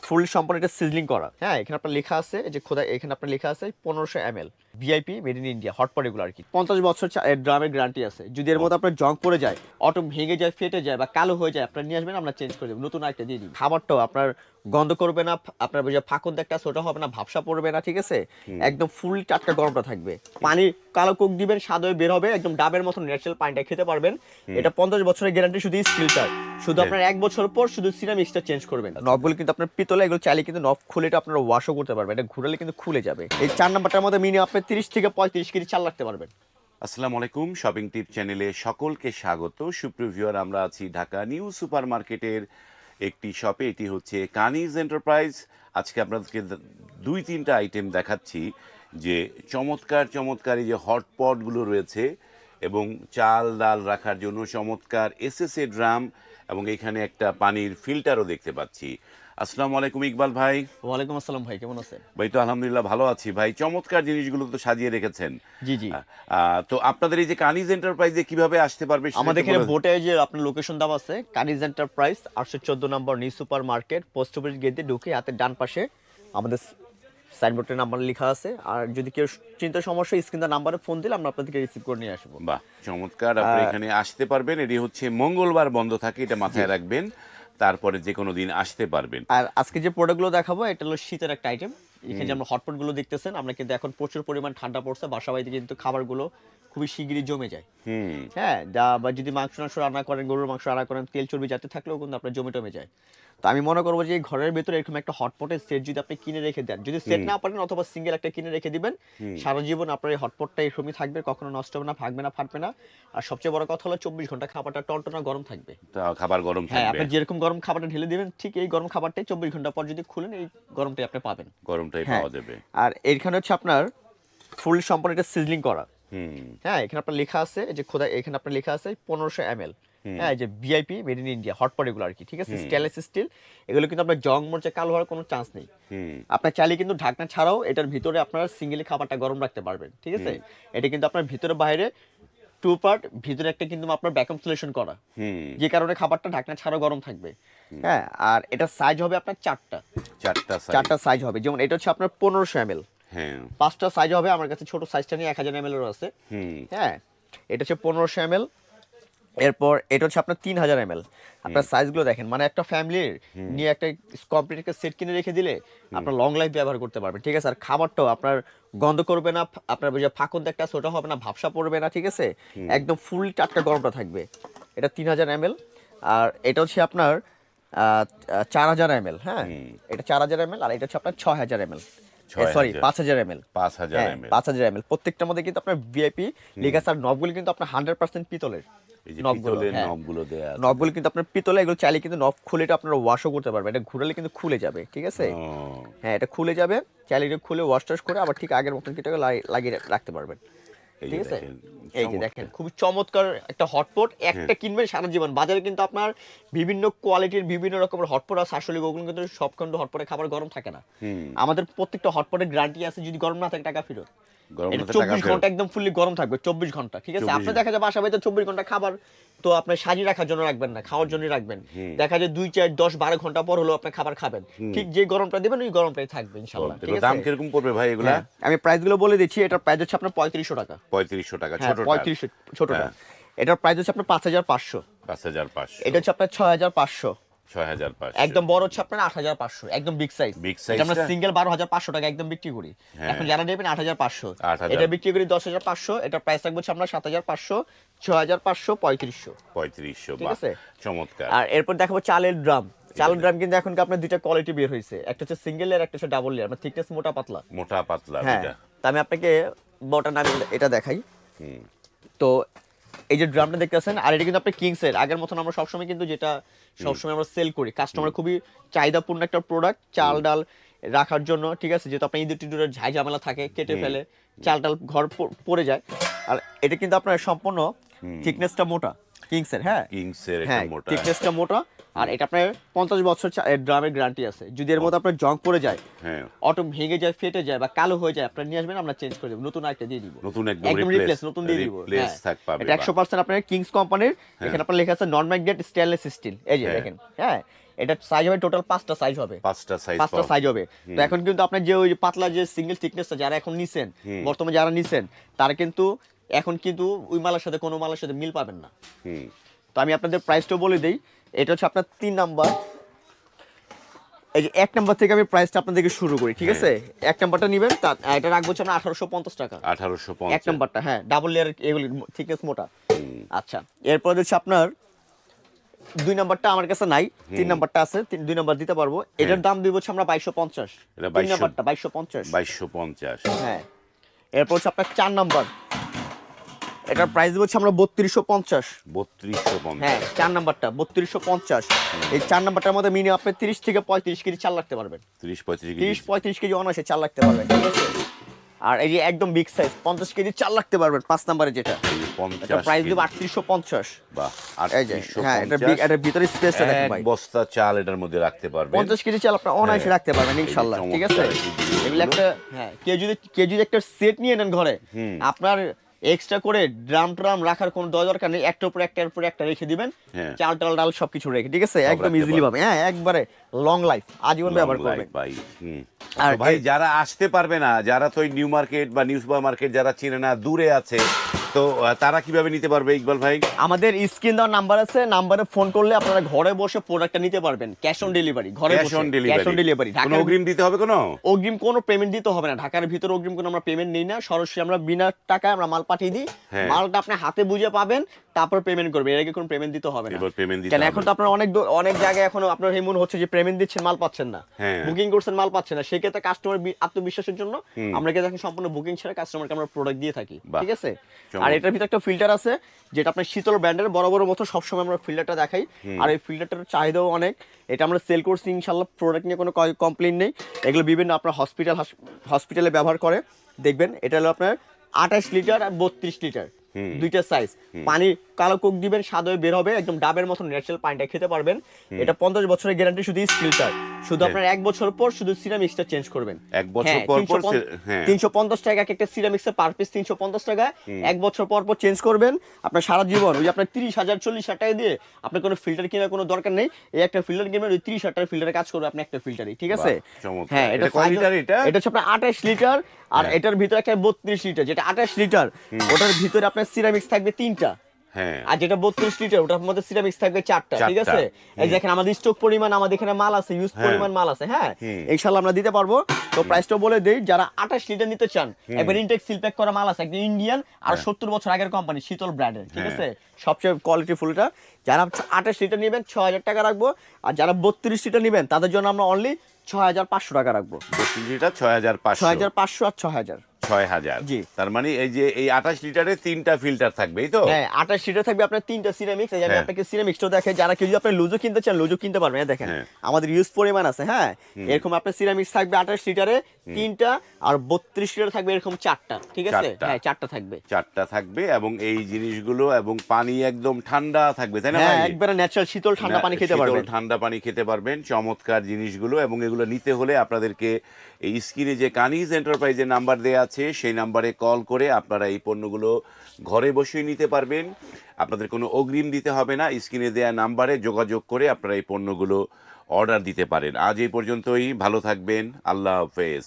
ফুল সম্পূর্ণ এটা সিজলিং করা। হ্যাঁ, এখানে আপনার লেখা আছে যে খোদা, এখানে আপনার লেখা আছে 1500 ml VIP made in India hotpot এগুলো আর কি। 50 বছর ড্রামের গ্যারান্টি আছে। যদি এর মধ্যে আপনার জং পড়ে যায়, অটো ভেঙে যায়, ফেটে যায় বা কালো হয়ে যায়, আপনার নিয়ে আসবেন, আমরা চেঞ্জ করে দেবো, নতুন একটা দিয়ে দিই। খাবারটাও আপনার গন্ধ করবে না, আপনার যে ফাঁকন একটা ছোট হবে না, ভাবসা পড়বে না, ঠিক আছে? একদম ফুল টাটকা গরমটা থাকবে। পানি কালো কোক দিবেন, স্বাদ হয়ে বের হবে, একদম ডাবের মতো ন্যাচারাল পানিটা খেতে পারবেন। এটা 50 বছরের গ্যারান্টি শুধু স্টিলটার। শুধু আপনার 1 বছর পর শুধু সিরামিক্সটা চেঞ্জ করবেন। নবগুলো কিন্তু আপনার পিতলে, এগুলো চাইলে কিন্তু নব খুলে এটা আপনারা ওয়াশও করতে পারবেন। এটা ঘুরালে কিন্তু খুলে যাবে। এই 4 নাম্বারটার মধ্যে মিনিমাম আপনি 30 থেকে 35 কেজি চাল রাখতে পারবেন। আসসালামু আলাইকুম, শপিং টিপ চ্যানেলে সকলকে স্বাগত। সুপ্রিয় ভিউয়ার, আমরা আছি ঢাকা নিউ সুপার মার্কেটের একটি শপে। এটি হচ্ছে কানিজ এন্টারপ্রাইজ। আজকে আপনাদেরকে 2-3টা আইটেম দেখাচ্ছি যে চমৎকার চমৎকার এই যে হটপটগুলো রয়েছে এবং চাল ডাল রাখার জন্য চমৎকার এসএসএ ড্রাম এবং এখানে একটা পানির ফিল্টারও দেখতে পাচ্ছি। আসসালামু আলাইকুম ইকবাল ভাই। ওয়ালাইকুম আসসালাম ভাই, কেমন আছেন? ভাই তো আলহামদুলিল্লাহ ভালো আছি ভাই। চমৎকার জিনিসগুলো তো সাজিয়ে রেখেছেন। জি জি। তো আপনাদের এই যে কানিজ এন্টারপ্রাইজে কিভাবে আসতে পারবে সেটা আমাদের একটু এখানে বলে- বোটে যে আপনার লোকেশন দেওয়া আছে, কানিজ এন্টারপ্রাইজ 814 নম্বর new super market, post office gate দিয়ে ঢুকে হাতের ডান পাশে আমাদের সাইনবোর্ডের নাম্বার লেখা আছে। আর যদি কেউ চিন্তা সমস্যা, স্ক্রিনের নাম্বারে ফোন দিলে আমরা আপনাদেরকে রিসিভ করে নিয়ে আসবো। বাহ, চমৎকার। আপনি এখানে আসতে পারবেন। এটি হচ্ছে মঙ্গলবার বন্ধ থাকে, এটা মাথায় রাখবেন। তারপরে যে কোনো দিন আসতে পারবেন। আর আজকে যে প্রোডাক্টগুলো দেখাবো, এটা হলো শীতের একটা আইটেম। এখানে যে আমরা হটপট গুলো দেখতেছেন, আমরা কিন্তু এখন প্রচুর পরিমাণ ঠান্ডা পড়ছে, বাসা বাড়িতে কিন্তু খাবারগুলো খুবই শিগগিরই জমে যায়। হুম। হ্যাঁ, বা যদি মাংস রান্না করেন, গরুর মাংস রান্না করেন, তেল চর্বি যাতে থাকলেও কিন্তু আপনার জমে টমে যায়। তো আমি মনে করবো যে এই ঘরের ভেতরে এরকম একটা হটপটের সেট যদি আপনি কিনে রেখে দেন, যদি সেট না পারেন অথবা সিঙ্গেল একটা কিনে রেখে দিবেন, সারা জীবন আপনার এই হটপটটা এরকমই থাকবে, কখনো নষ্ট হবে না, ভাগবে না, ফাটবে না। আর সবচেয়ে বড় কথা হলো 24 ঘন্টা খাবারটা টনটনা গরম থাকবে। তা খাবার গরম হ্যাঁ, থাকবে। আপনি যেরকম গরম খাবারটা ঢেলে দিবেন, ঠিক এই গরম খাবারটাই 24 ঘন্টা পর যদি খুলেন, এই গরমটাই আপনি পাবেন। গরমটাই হ্যাঁ, পাওয়া যাবে। আর এখানে হচ্ছে আপনার ফুল সম্পূর্ণ এটা সিজলিং করা। হুম। হ্যাঁ, এখানে আপনার লেখা আছে যে খোদা, এখানে আপনার লেখা আছে 1500 ml। হ্যাঁ, যে VIP made in India hotpot এগুলো আর কি, ঠিক আছে? Stainless steel. এগুলো কিন্তু আপনার জং মরচে কালো হওয়ার কোনো চান্স নেই। আপনার চাইলে কিন্তু ঢাকনা ছাড়াও এটার ভিতরে আপনারা সিঙ্গেলি খাবারটা গরম রাখতে পারবেন, ঠিক আছে? এটা কিন্তু আপনার ভিতরে বাইরে 2 পার্ট, ভিতরে একটা কিন্তু আপনার ভ্যাকুয়াম সিলেকশন করা, যে কারণে খাবারটা ঢাকনা ছাড়াও গরম থাকবে। হ্যাঁ, আর এটা সাইজ হবে আপনার চারটা চারটা সাইজ হবে। যেমন এটা হচ্ছে আপনার 1500 ml, হ্যাঁ। 5টা সাইজ হবে। আমার কাছে ছোট সাইজটা নিয়ে 1000 ml এরও আছে। হ্যাঁ, এটা হচ্ছে 1500 ml। এরপর এটা হচ্ছে আপনার 3000 ml। আপনার সাইজগুলো দেখেন, মানে একটা ফ্যামিলির নিয়ে একটা কমপ্লিট একটা সেট কিনে রেখে দিলে আপনার লং লাইফ ব্যবহার করতে পারবেন, ঠিক আছে? আর খাবারটাও আপনার গন্ধ করবে না, আপনার যে ফাঁকন একটা ছোট হবে না, ভাবসা পড়বে না, ঠিক আছে? একদম ফুল টাটকা গরমটা থাকবে। এটা 3000 ml। আর এটা হচ্ছে আপনার 4000 ml। হ্যাঁ, এটা 4000 ml। আর এটা হচ্ছে আপনার 6000 ml, সরি 5000 ml। 5000 হ্যাঁ, ml। 5000 ml। প্রত্যেকটার মধ্যে কিন্তু আপনার ভিআইপি লেখা আছে। আর নবগুলো কিন্তু আপনার 100% পিতলের এই যে নবগুলো। পিতলের হ্যাঁ, নবগুলো দেয়া আছে। নবগুলো কিন্তু আপনার পিতলে, এগুলো চাইলে কিন্তু নব খুলে এটা আপনারা ওয়াশও করতে পারবেন। এটা ঘুরালে কিন্তু খুলে যাবে, ঠিক আছে? ও, হ্যাঁ, এটা খুলে যাবে, চাইলে এটা খুলে ওয়াশ টাশ করে আবার ঠিক আগের মতন কিন্তু লাগিয়ে রাখতে পারবেন, এই ঠিক যে আছে? দেখেন, এই যে দেখেন, খুবই চমৎকার একটা হটপট। একটা কিনবেন সারা জীবন। বাজারে কিন্তু আপনার বিভিন্ন কোয়ালিটির বিভিন্ন রকমের হটপট আছে, আসলে ওগুলো কিন্তু সবখণ্ড হটপটে খাবার গরম থাকে না। আমাদের প্রত্যেকটা হটপটের গ্যারান্টি আছে, যদি গরম না থাকে টাকা ফেরত। গরম এটা না থাকলে টাকা 24 ফেরত। ঘন্টা একদম ফুললি গরম থাকবে, 24 ঘন্টা, ঠিক আছে? 24 আপনি দেখা যাবে বাসা বাড়িতে 24 ঘন্টা খাবার তো আপনার সাজিয়ে রাখার জন্য রাখবেন না, খাওয়ার জন্য রাখবেন। দেখা যায় 2, 4, 10, 12 ঘন্টা পর হলো আপনি খাবার খাবেন, ঠিক যে গরমটা দিবেন ওই গরমটাই থাকবে ইনশাআল্লাহ, ঠিক এগুলোর আছে? দাম কিরকম পড়বে ভাই এগুলা? হ্যাঁ, আমি প্রাইসগুলো বলে দিচ্ছি। এটার প্রাইস হচ্ছে আপনার 3500 টাকা। 3500 টাকা হ্যাঁ, ছোটটা। 3500 ছোটটা। হ্যাঁ। এটার প্রাইস হচ্ছে আপনার 5500। 5500। এটা হচ্ছে আপনার 6500। 6500। একদম বড় হচ্ছে আপনার 8500, একদম বিগ সাইজ। Big এটা আমরা size-টা? সিঙ্গেল 12500 টাকা একদম বিক্রি করি। হ্যাঁ। এখন যারা নেবেন 8500। 8000। এটা বিক্রি করি 10500। এটার প্রাইস রাখবো হচ্ছে আমরা 7500, 6500, 3500, 3500। ঠিক বাহ, আছে? চমৎকার। আর এরপর দেখাবো চালের ড্রাম। চালের ড্রাম কিন্তু এখন আপনার দুইটা কোয়ালিটি বের হয়েছে, একটা হচ্ছে সিঙ্গেল লেয়ার, একটা হচ্ছে ডাবল লেয়ার, মানে থিকনেস মোটা পাতলা। মোটা পাতলা হ্যাঁ, দুইটা। তা আমি আপনাকে বটা নাম এটা দেখাই। তো এই যে ড্রামটা দেখতেছেন, আর এটা কিন্তু আপনার কিংসের আগের মতন আমরা সবসময় কিন্তু যেটা সবসময় আমরা সেল করি, কাস্টমার খুবই চাহিদাপূর্ণ একটা প্রোডাক্ট, চাল ডাল রাখার জন্য, ঠিক আছে? যেহেতু আপনার ইঁদুর টিঁদুরের ঝাই ঝামেলা থাকে, কেটে ফেলে চাল ডাল ঘর পড়ে যায়। আর এটা কিন্তু আপনার সম্পূর্ণ থিকনেসটা মোটা কিংসের। হ্যাঁ, কিংসের একটা হ্যাঁ, মোটা। থিকনেসটা মোটা। আর এটা আপনার 50 বছর ড্রামের গ্যারান্টি আছে। যদি এর মধ্যে আপনার জং পড়ে যায়, হ্যাঁ। অটো ভেঙে যায়, ফেটে যায় বা কালো হয়ে যায়, আপনার নিয়ে আসবেন, আমরা চেঞ্জ করে দেবো, নতুন একটা দিয়ে দিব। নতুন একদম একদম রিপ্লেস, নতুন দিয়ে দিব। রিপ্লেস থাক পাবে। এটা 100% আপনার কিংস কোম্পানির। এখানে আপনার লেখা আছে নন ম্যাগনেট স্টেনলেস স্টিল। এই যে দেখেন, হ্যাঁ, এটা সাইজ হবে টোটাল 5টা সাইজ হবে, 5টা সাইজ হবে। তো এখন কিন্তু আপনার যে ওই পাতলা যে সিঙ্গেল থিকনেসটা যারা এখন নিছেন, বর্তমানে যারা নিছেন তারা কিন্তু এখন কিন্তু ওই মালের সাথে কোনো মালের সাথে মিল পাবেন না। তো আমি আপনাদের প্রাইসটাও বলে দিই। এটা হচ্ছে আপনার 3 নাম্বার। এই যে 1 নাম্বার থেকে আমি প্রাইসটা আপনাদেরকে শুরু করি, ঠিক আছে? 1 নাম্বারটা নেবেন, এটা রাখবো হচ্ছে আপনার 1850 টাকা। 1850 1 নাম্বারটা, হ্যাঁ, ডাবল লেয়ার, এগুলি থিকনেস মোটা। আচ্ছা, এরপর হচ্ছে আপনার 2 নাম্বারটা আমার কাছে নাই, 3 নাম্বারটা আছে, 2 নাম্বার দিতে পারবো। এটার দাম দিব হচ্ছে আমরা 2250। এটা 3 নাম্বারটা 2250। 2250। হ্যাঁ, এরপর হচ্ছে আপনার 4 নাম্বার, এটার প্রাইস দিব হচ্ছে আমরা 3250। 3250। হ্যাঁ, 4 নাম্বারটা 3250। এই 4 নাম্বারটার মধ্যে মিনিমাম আপনি 30 থেকে 35 কেজি চাল রাখতে পারবেন। 30-35 কেজি অনায়াসে চাল রাখতে পারবেন, ঠিক আছে? আর এই যে একদম বিগ সাইজ 50 কেজি চাল রাখতে পারবেন 5 নাম্বারে, যেটা এটা প্রাইস দিব 3850। বাহ, এই যে, হ্যাঁ, এটার ভিতরে স্পেসটা দেখেন ভাই, এক বস্তা চাল এটার মধ্যে রাখতে পারবেন। 50 কেজি চাল আপনি অনায়াসে রাখতে পারবেন ইনশাআল্লাহ, ঠিক আছে? এগুলো একটা, হ্যাঁ, কেউ যদি একটা সেট নিয়ে নেন ঘরে, আপনার এক্সট্রা করে ড্রাম রাখার কোনো দরকার নেই। একটার উপর একটা রেখে দিবেন, চাল টাল ডাল সবকিছু রেখে, ঠিক আছে? একদম ইজিলি পাবে। হ্যাঁ, একবারে লং লাইফ, আজীবন ব্যবহার করবেন ভাই। আর ভাই যারা আসতে পারবে না, যারা তো নিউ মার্কেট বা নিউ সুপার মার্কেট যারা চিনে না, দূরে আছে, তো তারা কিভাবে নিতে পারবে ইকবাল ভাই? আমাদের স্ক্রিন দেওয়ার নাম্বার আছে, নাম্বারে ফোন করলে আপনারা ঘরে বসে প্রোডাক্টটা নিতে পারবেন। ক্যাশ অন ডেলিভারি, ঘরে বসে ক্যাশ অন ডেলিভারি। কোনো অগ্রিম দিতে হবে? অগ্রিম কোনো পেমেন্ট দিতে হবে না। ঢাকার ভিতরে অগ্রিম কোনো আমরা পেমেন্ট নেই না, সরাসরি আমরা বিনা টাকায় আমরা মাল পাঠিয়ে দিই। মালটা আপনি হাতে বুঝে পাবেন, তারপর পেমেন্ট করবেন। এর আগে কোনো পেমেন্ট দিতে হবে না। কেন এখন তো আপনার অনেক জায়গায় এখনো আপনার এই মনে হচ্ছে যে পেমেন্ট দিচ্ছেন, মাল পাচ্ছেন না, বুকিং করছেন, মাল পাচ্ছেন না। সেক্ষেত্রে কাস্টমার আত্মবিশ্বাসের জন্য আমরা কিন্তু এখন সম্পূর্ণ বুকিং ছাড়া কাস্টমারকে আমরা প্রোডাক্ট দিয়ে থাকি, ঠিক আছে? আর এটার ভিতরে একটা ফিল্টার আছে, যেটা আপনার শীতল ব্র্যান্ডের বড় বড় মতো সবসময় আমরা ফিল্টারটা দেখাই। আর এই ফিল্টারটার চাহিদাও অনেক, এটা আমরা সেল করছি ইনশাল্লাহ। প্রোডাক্ট নিয়ে কোনো কমপ্লেইন নেই। এগুলো বিভিন্ন আপনার হসপিটালে ব্যবহার করে। দেখবেন এটা হলো আপনার 28 লিটার আর 32 লিটার, দুইটা সাইজ। পানি কালো কোক দিবেন, স্বাদ হয়ে বের হবে, একদম ডাবের মতো ন্যাচারাল পানিটা খেতে পারবেন। এটা 50 বছরের গ্যারান্টি, শুধু স্টিলটার। শুধু আপনার 1 বছর পর শুধু সিরামিক্সটা চেঞ্জ করবেন। 1 বছর পর 350 টাকা একটা সিরামিক্সের পার পিস, 350 টাকা। 1 বছর পর চেঞ্জ করবেন। আপনার সারা জীবন ওই আপনার 30,000 40,000 টাকা দিয়ে আপনার কোনো ফিল্টার কেনার কোনো দরকার নেই। এই একটা ফিল্টার কিনবেন, ওই 30,000 টাকার ফিল্টারে কাজ করবে আপনি একটা ফিল্টারই, ঠিক আছে? হ্যাঁ, এটা কয় লিটার? এটা হচ্ছে আপনার 28 লিটার। আর এটার ভিতরে একটা 32 লিটার, যেটা 28 লিটার ওটার ভিতরে আপনার সিরামিক্স থাকবে 3টা। আর যেটা 32 লিটার ওটার মধ্যে সিরামিক্স থাকবে 4টা, ঠিক আছে? এই দেখেন আমাদের স্টক পরিমাণ, আমাদের এখানে মাল আছে, ইউজ পরিমাণ মাল আছে। হ্যাঁ, ইনশাআল্লাহ আমরা দিতে পারবো। তো প্রাইসটা বলে দেই, যারা 28 লিটার নিতে চান, একবার ইনটেক সিল প্যাক করা মাল আছে, একদম ইন্ডিয়ান আর 70 বছর আগের কোম্পানি, শীতল ব্র্যান্ডের, ঠিক আছে? সবচেয়ে কোয়ালিটি ফুলটা। যারা 28 লিটার নেবেন 6000 টাকা রাখবো। আর যারা 32 লিটার নেবেন তাদের জন্য আমরা অনলি 6500 টাকা রাখবো। 32 লিটার 6500 আর 6000। জি, তার মানে এই যে এই 28 লিটারে 3টা ফিল্টার থাকবে, এই তো? হ্যাঁ, 28 লিটার থাকবে আপনার 3টা সিরামিক্স। এই আমি আপনাকে সিরামিক্সটা দেখাই, যারা কেউ যদি আপনি লুজো কিনতে চান লুজো কিনতে পারবেন। দেখেন আমাদের ইউজ পরিমাণ আছে। হ্যাঁ, এরকম আপনার সিরামিক্স থাকবে 28 লিটারে 3টা, আর 32 লিটার থাকবে এরকম 4টা, ঠিক আছে? হ্যাঁ, 4টা থাকবে। এবং এই জিনিসগুলো এবং পানি একদম ঠান্ডা থাকবে, তাই না ভাই? হ্যাঁ, একবারে ন্যাচারাল শীতল ঠান্ডা পানি খেতে পারবেন। ঠান্ডা পানি খেতে পারবেন। চমৎকার জিনিসগুলো। এবং এগুলো নিতে হলে আপনাদেরকে এই স্ক্রিনে যে কানিজ এন্টারপ্রাইজের নাম্বার দেওয়া আছে সেই নাম্বারে কল করে আপনারা এই পণ্যগুলো ঘরে বসেই নিতে পারবেন। আপনাদের কোনো অগ্রিম দিতে হবে না। স্ক্রিনে দেওয়া নাম্বারে যোগাযোগ করে আপনারা এই পণ্যগুলো অর্ডার দিতে পারেন। আজ এই পর্যন্তই। ভালো থাকবেন। আল্লাহ হাফেজ।